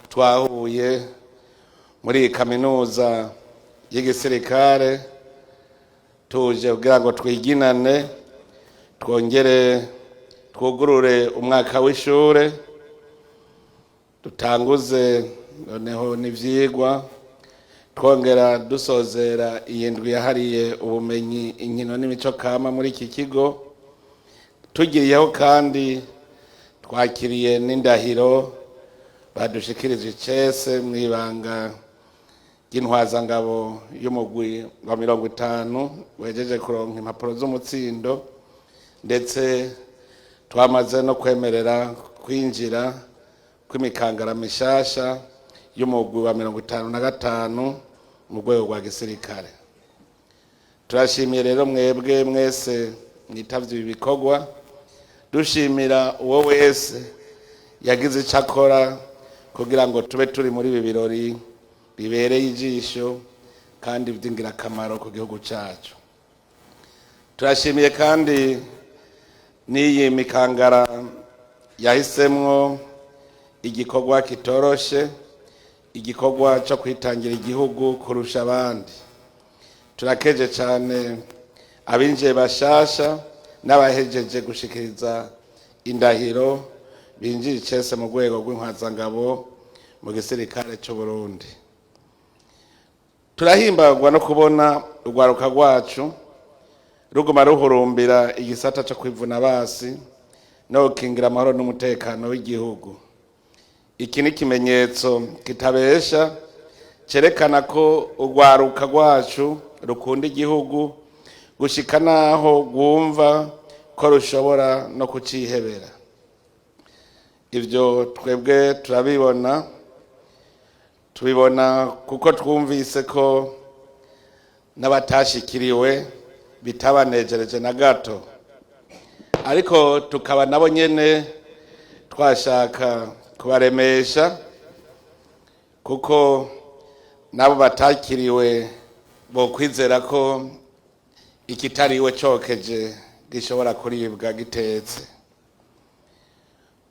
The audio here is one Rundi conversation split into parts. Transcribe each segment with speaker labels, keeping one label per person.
Speaker 1: twahuye muri kaminuza y'igisirikare tuje kugira ngo twiginane twongere twugurure umwaka w'ishure dutanguze noneho n'ivyigwa twongera dusozera iyindwi yahariye ubumenyi inkino n'imico kama muri iki kigo tugiriyeho kandi twakiriye n'indahiro badushikirije icese mw'ibanga ry'intwazangabo y'umugwi wa 50 wejeje kuronka impapuro z'umutsindo ndetse twamaze no kwemerera kwinjira kw'imikangara mishasha y'umugwi wa 55 mu rwego rwa gisirikare. Turashimiye rero mwebwe mwese mwitavye ibi bikorwa, dushimira uwo wese yagize ico akora kugira ngo tube turi muri ibi birori bibereye ijisho kandi vy'ingirakamaro ku gihugu cacu. Turashimiye kandi n'iyi mikangara yahisemwo igikorwa kitoroshe, igikorwa cyo kwitangira igihugu kurusha abandi. Turakeje cyane abinjiye bashasha n'abahejeje gushikiriza indahiro binjiye icese mu rwego rw'intwazangabo mu gisirikare cy'u Burundi. Turahimbagwa no kubona urwaruka rwacu ruguma ruhurumbira igisata cyo kwivuna basi no gukingira amahoro n'umutekano w'igihugu. Iki ni kimenyetso kitabesha cerekana ko urwaruka rwacu rukunda igihugu gushika naho rwumva ko rushobora no kucihebera. Ivyo twebwe tubibona kuko twumvise ko n'abatashikiriwe bitabanejereje na gato, ariko tukaba nabo nyene twashaka kubaremesha kuko nabo batakiriwe bo kwizera ko ikitariwe cokeje gishobora kuribwa gitetse,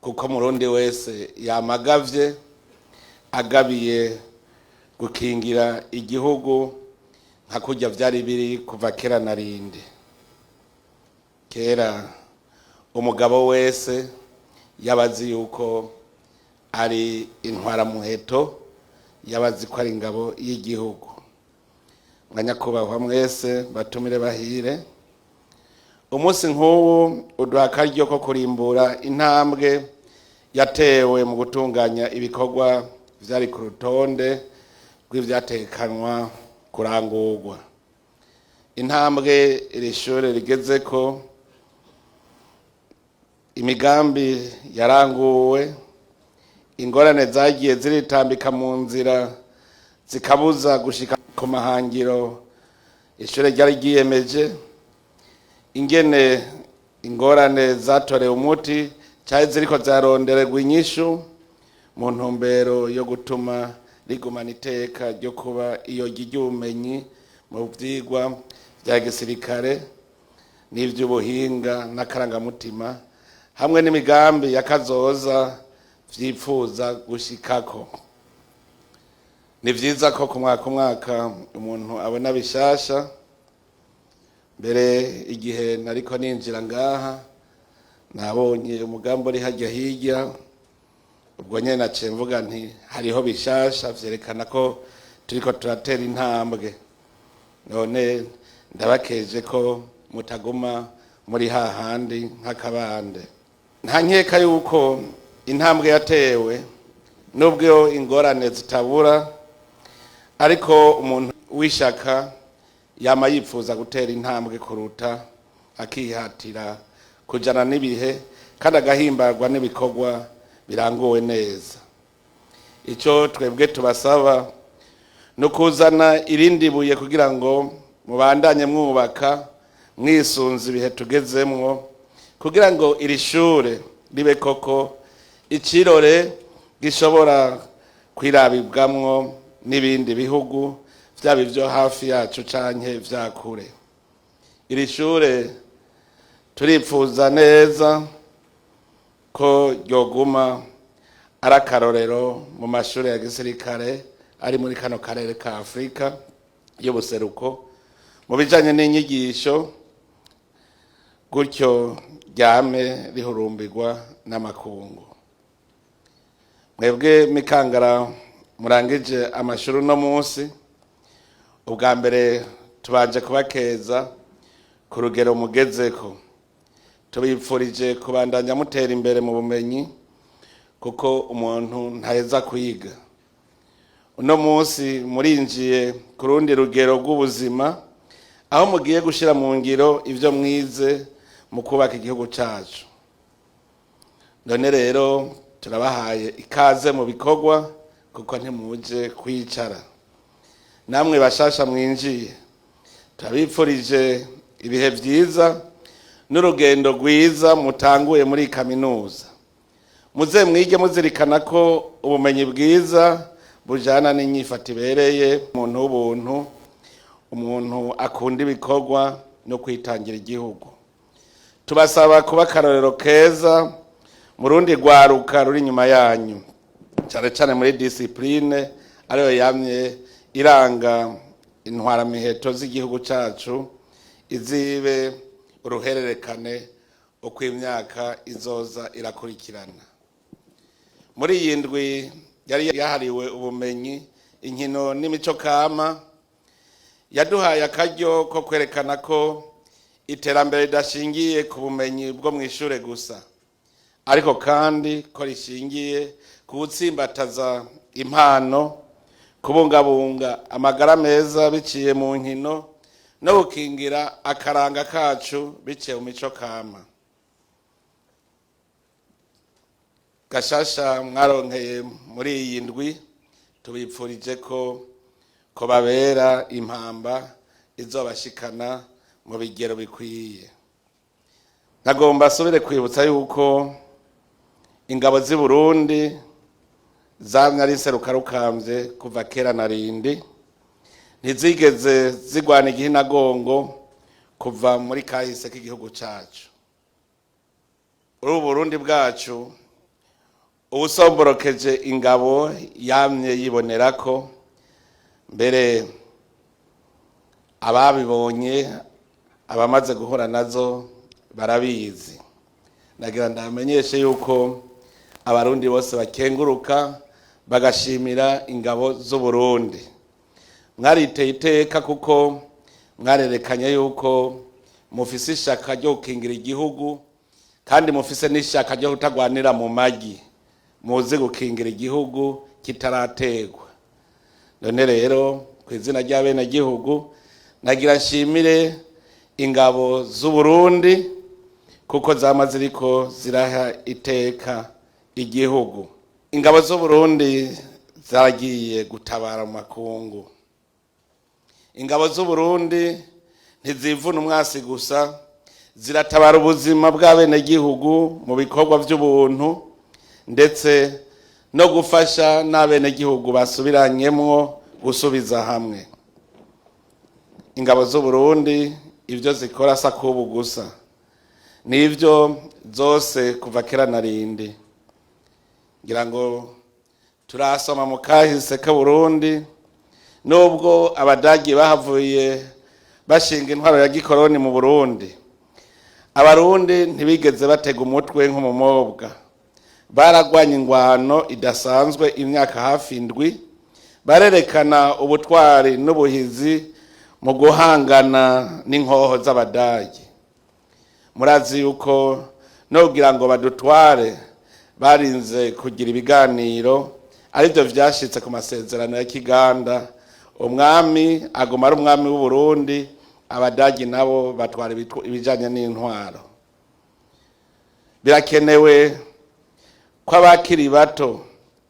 Speaker 1: kuko murundi wese yamagavye agabiye gukingira igihugu nka kurya vyari biri kuva kera na rindi. Kera umugabo wese yabazi yuko ari intwaramuheto, yabazi ko ari ingabo y'igihugu. Mwanyakubahwa mwese batumire bahire, umunsi nk'ubu uduha akaryo ko kurimbura intambwe yatewe mu gutunganya ibikorwa vyari ku rutonde rw'ivyatekanwa kurangurwa. Intambwe iri shure rigezeko, imigambi yaranguwe, ingorane zagiye ziritambika mu nzira zikabuza gushika ku mahangiro ishure ryari ryiyemeje, ingene ingorane zatorewe umuti cyari ziriko zarondererwa inyishu mu ntumbero yo gutuma rigumana iteka ryo kuba iyo ry'ubumenyi mu vyigwa vya gisirikare n'ivy'ubuhinga n'akarangamutima hamwe n'imigambi yakazoza vyipfuza gushikako. Ni vyiza ko ku mwaka umuntu abona bishasha. Mbere igihe nariko ninjira ngaha nabonye umugambi uri harya hirya, ubwo nyene naciye mvuga nti hariho bishasha vyerekana ko turiko turatera intambwe. None ndabakeje ko mutaguma muri hahandi nk'akabande. Nta nkeka yuko intambwe yatewe nubwo ingorane zitabura, ariko umuntu wishaka yama yipfuza gutera intambwe kuruta akihatira kujana n'ibihe kandi agahimbarwa n'ibikorwa biranguwe neza. Ico twebwe tubasaba no kuzana irindi buye kugira ngo mubandanye mwubaka mwisunze ibihe tugezemwo, kugira ngo iri shure ribe koko icirore gishobora kwirabibwamwo n'ibindi bihugu vyaba ivyo hafi yacu canke vya kure. Iri shure turipfuza neza ko ryoguma ari akarorero mu mashuri ya gisirikare ari muri kano karere ka Afurika y'ubuseruko mu bijanye n'inyigisho, gutyo ryame rihurumbirwa n'amakungu. Mwebwe Mikangara murangije amashuri uno munsi, ubwa mbere tubanje kubakeza ku rugero mugezeko. Tubipfurije kubandanya mutera imbere mu bumenyi, kuko umuntu ntaheza kwiga. Uno munsi murinjiye ku rundi rugero rw'ubuzima, aho mugiye gushira mu ngiro ivyo mwize mu kubaka igihugu cacu. None rero turabahaye ikaze mu bikorwa, kuko ntimuje kwicara. Namwe bashasha mwinjiye, turabipfurije ibihe vyiza n'urugendo rwiza mutanguye muri kaminuza. Muze mwige muzirikana ko ubumenyi bwiza bujana n'inyifato ibereye, umuntu w'ubuntu, umuntu akunda ibikorwa no kwitangira igihugu. Tubasaba kuba akarorero keza mu rundi rwaruka ruri inyuma yanyu, cyane cyane muri discipline ariyo yamye iranga intwaramiheto z'igihugu cacu, izibe uruhererekane uko imyaka izoza irakurikirana. Muri iyi ndwi yari yahariwe ubumenyi, inkino n'imico kama, yaduhaye akaryo ko kwerekana ko iterambere ridashingiye ku bumenyi bwo mu ishure gusa, ariko kandi ko rishingiye ku gutsimbataza impano, kubungabunga amagara meza biciye mu nkino, no gukingira akaranga kacu biciye mu mico kama. Gashasha mwaronkeye muri iyi ndwi, tubipfurije ko babera impamba izobashikana mu bigero bikwiye. Nagomba asubire kwibutsa yuko ingabo z'i Burundi zamye ari serukarukambye kuva kera na rindi, ntizigeze zigwana igihinagongo kuva muri kahise k'igihugu cacu. Uru Burundi bwacu ubusomborokeje ingabo yamye yibonerako, mbere ababibonye abamaze guhura nazo barabizi. Nagira ndamenyeshe yuko abarundi bose bakenguruka bagashimira ingabo z'u Burundi. Mwariteye iteka kuko mwarerekanye yuko mufise ishaka ryo gukingira igihugu, kandi mufise n'ishaka ryo kutagwanira mu magi, muzi gukingira igihugu kitarategwa. None rero ku izina ry'abene gihugu nagira nshimire ingabo z'u Burundi, kuko zama ziriko ziraha iteka igihugu. Ingabo z'u Burundi zaragiye gutabara mu makungu. Ingabo z'u Burundi ntizivuna umwasi gusa, ziratabara ubuzima bw'abene gihugu mu bikorwa by'ubuntu, ndetse no gufasha n'abene gihugu basubiranyemwo gusubiza hamwe. Ingabo z'u Burundi ivyo zikora sakubu gusa, nivyo zose kuva kera na rindi. Ngira ngo turasoma mu kahise ka Burundi, nubwo abadagi bahavuye bashinga intwaro ya gikoroni mu Burundi, abarundi ntibigeze batega umutwe nk'umumobwa. Baragwanya ingwano idasanzwe imyaka hafi indwi, barerekana ubutwari n'ubuhizi mu guhangana n'inkoho z'abadagi. Murazi yuko no kugira ngo badutware barinze kugira ibiganiro, arivyo vyashitse ku masezerano ya Kiganda. Umwami aguma ari umwami w'u Burundi, abadagi nabo batwara ibijanye n'intwaro. Birakenewe ko abakiri bato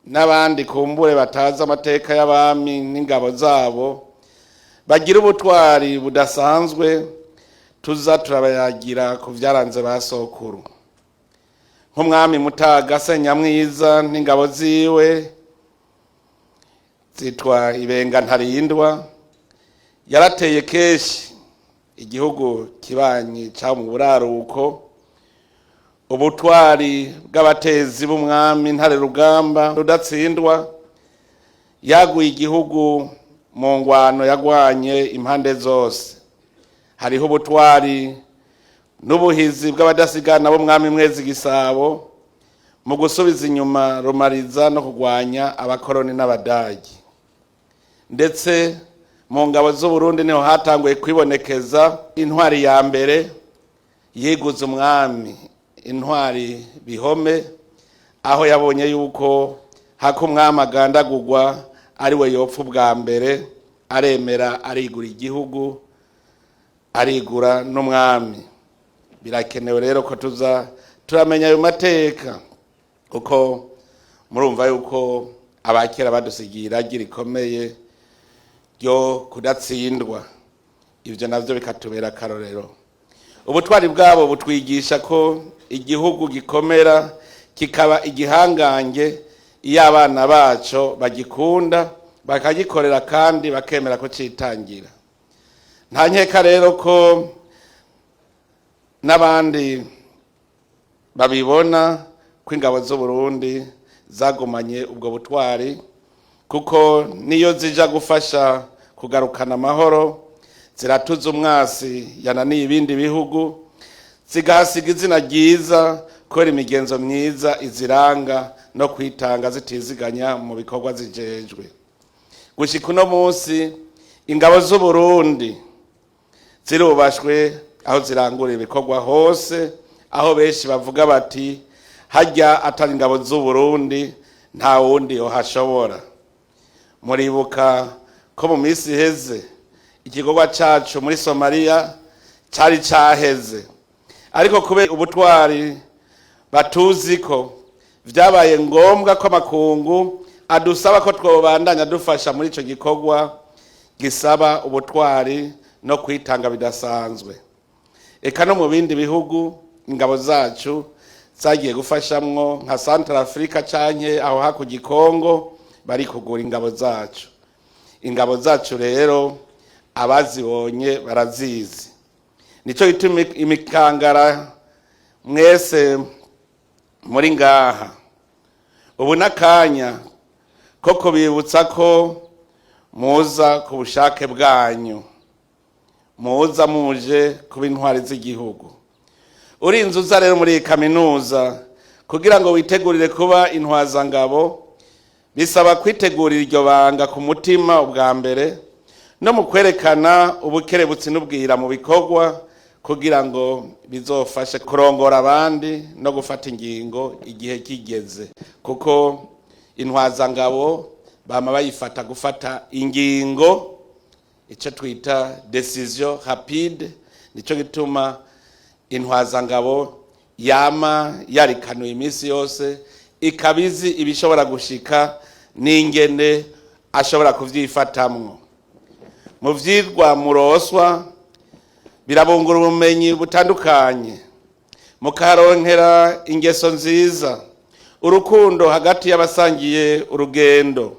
Speaker 1: n'abandi kumbure batazi amateka y'abami n'ingabo zabo bagira ubutwari budasanzwe, tuza turabayagira ku vyaranze ba sokuru. Nk'umwami Mutaga Senyamwiza n'ingabo ziwe zitwa Ibenga Ntarindwa, yarateye keshi igihugu kibanyi ca mu buraruko ubutwari bw'abatezi b'umwami ntare rugamba rudatsindwa yaguye igihugu mu ngwano yagwanye impande zose. Hariho ubutwari n'ubuhizi bw'abadasigana b'umwami Mwezi Gisabo mu gusubiza inyuma Rumariza no kugwanya abakoroni n'abadagi. Ndetse mu ngabo z'u Burundi niho hatanguye kwibonekeza intwari ya mbere yiguze umwami, intwari Bihome, aho yabonye yuko hako umwami agandagurwa ari we yopfa bwa mbere, aremera arigura igihugu, arigura n'umwami. Birakenewe rero ko turamenya ayo mateka, kuko murumva yuko abakera badusigira iragi rikomeye ryo kudatsindwa. Ivyo navyo bikatubera akarorero. Ubutwari bwabo butwigisha ko igihugu gikomera kikaba igihangange iyo abana baco bagikunda bakagikorera kandi bakemera ko citangira. Nta nkeka rero ko n'abandi babibona ko ingabo z'u Burundi zagumanye ubwo butwari, kuko niyo zija gufasha kugarukana amahoro ziratuza umwasi yananiye ibindi bihugu, zigahasiga izina ryiza kubera imigenzo myiza iziranga no kwitanga zitiziganya mu bikorwa zijejwe. Gushika uno munsi ingabo z'u Burundi zirubashwe aho zirangura ibikorwa hose, aho benshi bavuga bati hajya atari ingabo z'u Burundi nta wundi yohashobora. Muribuka ko mu minsi iheze igikorwa cacu muri Somalia cari caheze, ariko kubera ubutwari batuzi ko vyabaye ngombwa ko amakungu adusaba ko twobandanya dufasha muri ico gikorwa gisaba ubutwari no kwitanga bidasanzwe. Eka no mu bindi bihugu ingabo zacu zagiye gufashamwo nka Central Africa canke aho hakurya Kongo bari kugura ingabo zacu. Ingabo zacu rero abazibonye barazizi. Nico gituma imikangara mwese muri ngaha ubu nakanya ko kubibutsa ko muza ku bushake bwanyu, muza muje kuba intwari z'igihugu. Urinze uza rero muri kaminuza kugira ngo witegurire kuba intwazangabo, bisaba kwitegurira iryo banga ku mutima ubwa mbere no mu kwerekana ubukerebutsi n'ubwira mu bikorwa, kugira ngo bizofashe kurongora abandi no gufata ingingo igihe kigeze, kuko intwazangabo bama bayifata gufata ingingo, ico twita decision rapide. Nico gituma intwazangabo yama yarikanuye iminsi yose ikabizi ibishobora gushika n'ingene ashobora kuvyifatamwo. Mu vyirwa muroswa birabungura ubumenyi butandukanye, mukaronkera ingeso nziza, urukundo hagati y'abasangiye urugendo,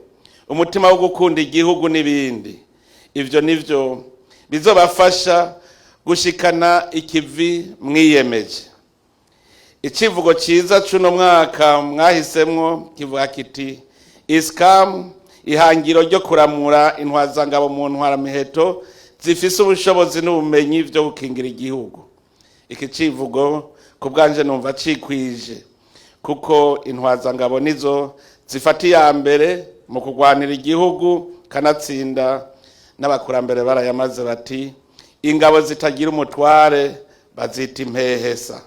Speaker 1: umutima wo gukunda igihugu n'ibindi. Ivyo nivyo bizobafasha gushikana ikivi mwiyemeje. Icivugo ciza cuno mwaka mwahisemwo kivuga kiti iskam, ihangiro ryo kuramura intwazangabo mu ntwaramiheto zifise ubushobozi n'ubumenyi vyo gukingira igihugu. Iki civugo ku bwanje numva cikwije, kuko intwazangabo nizo zifata iya mbere mu kugwanira igihugu kanatsinda. N'abakurambere barayamaze bati ingabo zitagira umutware bazita impehesa.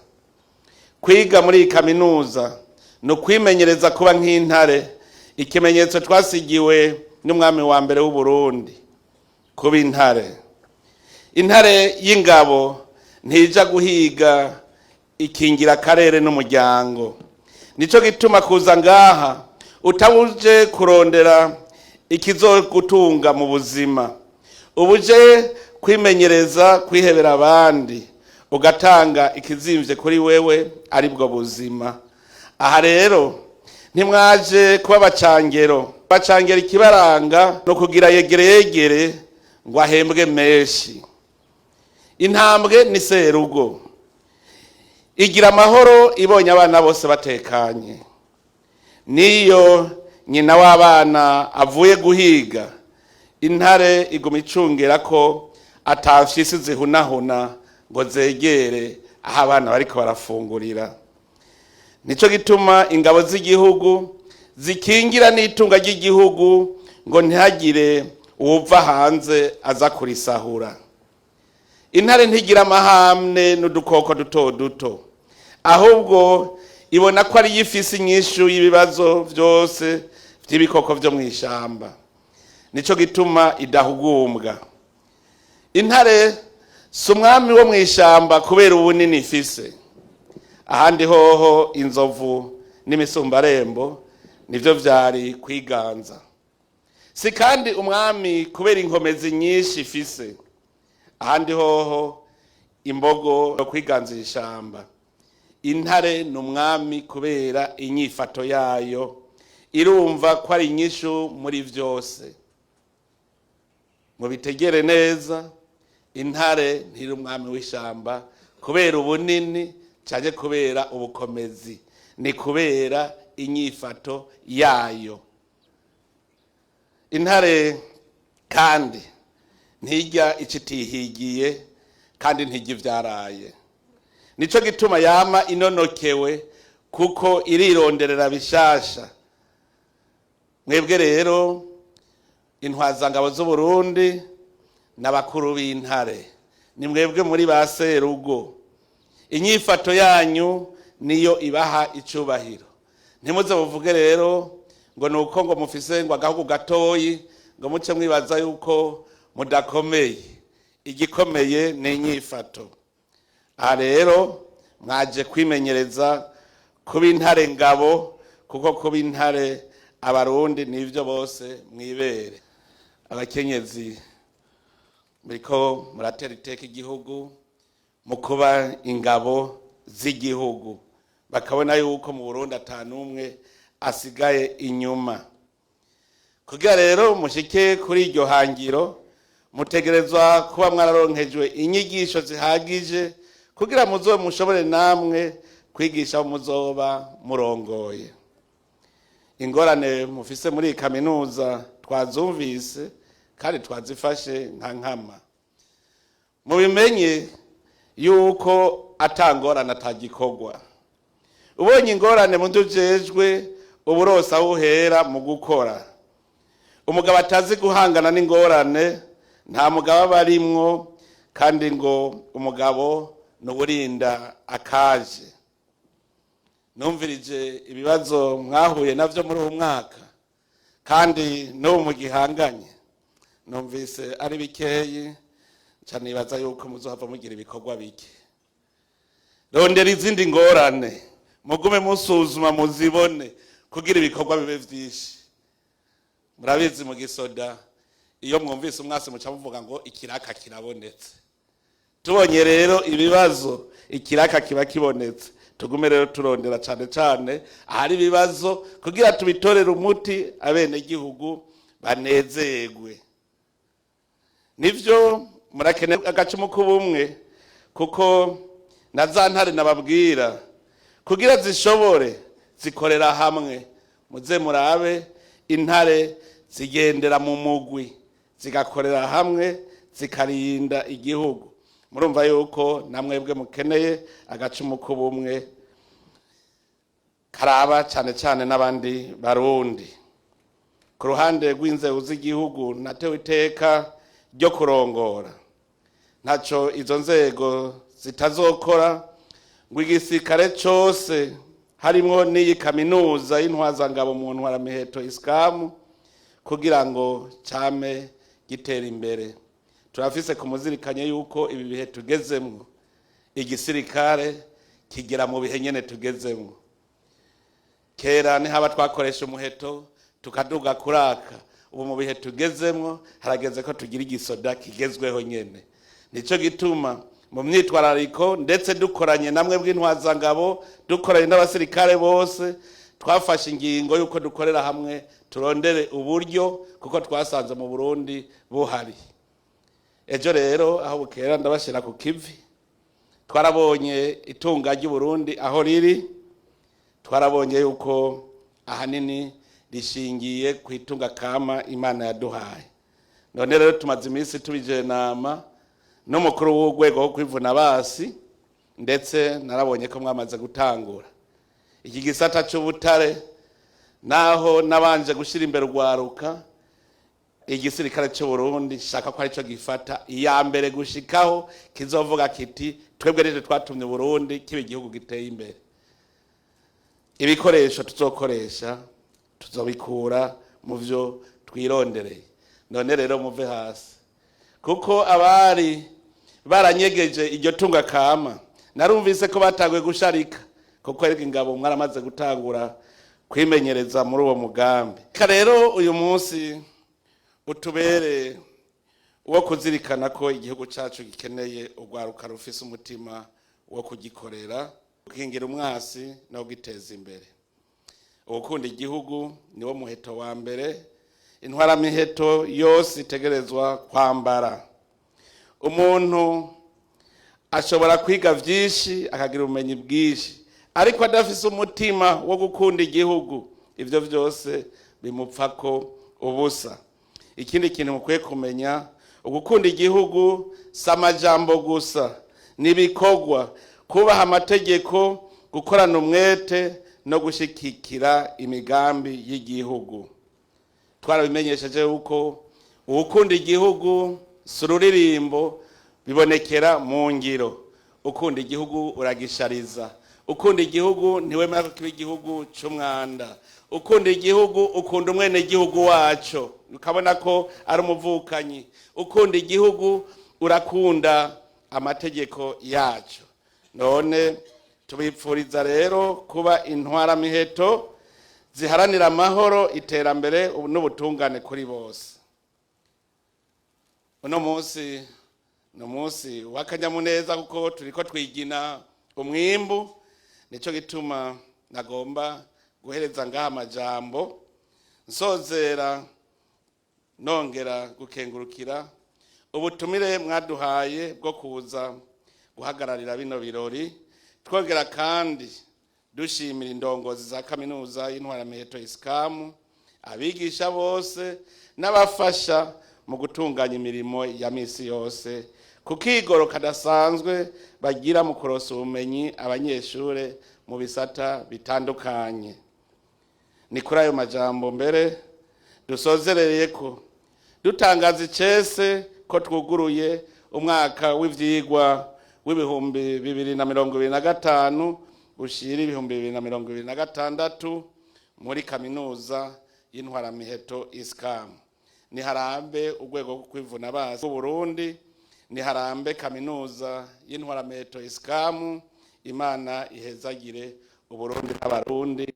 Speaker 1: Kwiga muri kaminuza no kwimenyereza kuba nk'intare, ikimenyetso twasigiwe n'umwami wa mbere w'u Burundi, kuba intare. Intare y'ingabo ntija guhiga, ikingira akarere n'umuryango. Nico gituma kuza ngaha utabuje kurondera ikizogutunga mu buzima, ubuje kwimenyereza kwihebera abandi, ugatanga ikizimvye kuri wewe ari bwo buzima. Aha rero ntimwaje kuba bacangero. Bacangera ikibaranga no kugira yegere ngo ahembwe menshi. Intambwe ni serugo. igira amahoro ibonye abana bose batekanye. Niyo nyina w'abana avuye guhiga, intare iguma icungera ko atafyisi zihunahuna ngo zegere aho abana bariko barafungurira. Nico gituma ingabo z'igihugu zikingira n'itunga ry'igihugu ngo ntihagire uwuva hanze aza kurisahura. Intare ntigira amahamne n'udukoko duto duto, ahubwo ibona ko ari yifisi inyishu y'ibibazo vyose vy'ibikoko vyo mw'ishamba. Nico gituma idahugumbwa. Intare si umwami wo mw'ishamba kubera ubunini ifise. Ahandi hoho inzovu n'imisumbarembo nivyo vyari kwiganza. Si kandi umwami kubera inkomezi nyinshi ifise. Ahandi hoho imbogo yo kwiganza ishamba. Intare ni umwami kubera inyifato yayo, irumva ko ari inyishu muri vyose. Mubitegere neza, intare ntiri umwami w'ishamba kubera ubunini canke kubera ubukomezi, ni kubera inyifato yayo. Intare kandi ntirya icitihigiye kandi ntirya ivyaraye. Nico gituma yama inonokewe kuko irironderera bishasha. Mwebwe rero intwazangabo z'u Burundi n'abakuru b'intare, ni mwebwe muri ba serugo. Inyifato yanyu niyo ibaha icubahiro. Ntimuze buvuge rero ngo nuko ngo mufise ngo agahugu gatoyi ngo muce mwibaza yuko mudakomeye. Igikomeye ni inyifato. Aha rero mwaje kwimenyereza kuba intare ngabo, kuko kuba intare abarundi nivyo bose mwibere. Abakenyezi muriko muratera iteka igihugu mu kuba ingabo z'igihugu, bakabona yuko mu Burundi atanumwe asigaye inyuma. Kugira rero mushike kuri iryo hangiro, mutegerezwa kuba mwararonkejwe inyigisho zihagije kugira muzobe mushobore namwe kwigisha abo muzoba murongoye. Ingorane mufise muri kaminuza twazumvise kandi twazifashe nka nkama. Mubimenye yuko atangorane atagikorwa. Ubonye ingorane mundujejwe uburosa uhera mu gukora. Umugabo atazi guhangana n'ingorane nta mugabo barimwo, kandi ngo umugabo nuburinda akaje. Numvirije ibibazo mwahuye navyo muri uwo mwaka, kandi no mu gihanganye numvise ari bikeyi cyane, ibaza yuko muzohava mugira ibikorwa bike. Rondera izindi ngorane mugume musuzuma muzibone kugira ibikorwa bibe vyinshi. Murabizi mu gisoda iyo mwumvise umwase muca muvuga ngo ikiraka kirabonetse. Tubonye rero ibibazo ikiraka kiba kibonetse, tugume rero turondera cyane cyane ahari ibibazo kugira tubitorere umuti abene gihugu banezerwe. Nivyo murakene agacumu k'ubumwe, kuko na za ntare nababwira kugira zishobore zikorera hamwe. Muze murabe intare zigendera mu mugwi, zigakorera hamwe, zikarinda igihugu. Murumva yuko namwebwe mukeneye agacumu k'ubumwe karaba cyane cyane n'abandi barundi. Ku ruhande rw'inzego z'igihugu natewe iteka ryo kurongora. Ntaco izo nzego zitazokora ngo igisirikare cose harimwo n'iyi kaminuza y'intwazangabo mu ntwaramiheto iskamu kugira ngo came gitera imbere. Turafise kumuzirikanye yuko ibi bihe tugezemwo igisirikare kigera mu bihe nyene tugezemwo. Kera ni haba twakoresha umuheto tukaduga kuraka, ubu mu bihe tugezemwo harageze ko tugira igisoda kigezweho nyene. Nico gituma mu myitwarariko ndetse dukoranye namwe bw'intwazangabo, dukoranye n'abasirikare bose, twafashe ingingo yuko dukorera hamwe turondere uburyo, kuko twasanze mu Burundi buhari. Ejo rero aho bukera ndabashira ku kivi twarabonye itunga ry'Uburundi aho riri, twarabonye yuko ahanini rishingiye ku itunga kama Imana yaduhaye. None rero tumaze iminsi tubijenama n'umukuru w'urwego wo kwivuna basi, ndetse narabonye ko mwamaze gutangura iki gisata cy'ubutare, naho nabanje gushira imbere urwaruka. Igisirikare cy'u Burundi shaka ko arico gifata iya mbere gushikaho kizovuga kiti twebwe rero twatumye Burundi kibe igihugu giteye imbere. Ibikoresho tuzokoresha tuzobikura mu byo twirondereye. None rero muve hasi, kuko abari baranyegeje iryo tunga kama narumvise ko batagwe gusharika, kuko ariko ingabo mwaramaze gutangura kwimenyereza muri uwo mugambi. Rero uyu munsi utubere uwo kuzirikana ko igihugu cyacu gikeneye urwaruka rufise umutima wo kugikorera, gukingira umwasi no giteza imbere. Ugukunda igihugu niwo muheto wa mbere intwaramiheto yose itegerezwa kwambara. Umuntu ashobora kwiga vyinshi akagira ubumenyi bwinshi, ariko adafise umutima wo gukunda igihugu, ivyo vyose bimupfako ubusa. Ikindi kintu mukwiye kumenya, ugukunda igihugu si amajambo gusa, n'ibikorwa, kubaha amategeko, gukorana umwete no gushigikira imigambi y'igihugu. Twarabimenyesheje yuko ugukunda igihugu si ururirimbo, bibonekera mu ngiro. Ukunda igihugu uragishariza. Ukunda igihugu ntiwemera ko kiba igihugu c'umwanda. Ukunda igihugu ukunda umwene igihugu wacu, ukabona ko ari umuvukanyi. Ukunda igihugu urakunda amategeko yacu. None tubipfuriza rero kuba intwaramiheto ziharanira amahoro, iterambere n'ubutungane kuri bose. Uno munsi w'akanyamuneza, kuko turiko twigina umwimbu. Nico gituma nagomba guhereza ngaha amajambo nsozera nongera gukengurukira ubutumire mwaduhaye bwo kuza guhagararira bino birori. Twongera kandi dushimira indongozi za kaminuza y'intwaramiheto ISCAM, abigisha bose n'abafasha mu gutunganya imirimo ya misi yose, kukigoro kadasanzwe bagira mu kurosa ubumenyi abanyeshure mu bisata bitandukanye. Ni kuri ayo majambo mbere dusozerereye ko dutangaza icese ko twuguruye umwaka w'ivyigwa w'ibihumbi 2025 ushira ibihumbi 2026 muri kaminuza y'intwaramiheto ISCAM. Ni harambe urwego rwo kwivuna basi mu Burundi, ni harambe kaminuza y'intwaramiheto ISCAM. Imana ihezagire Uburundi n'abarundi.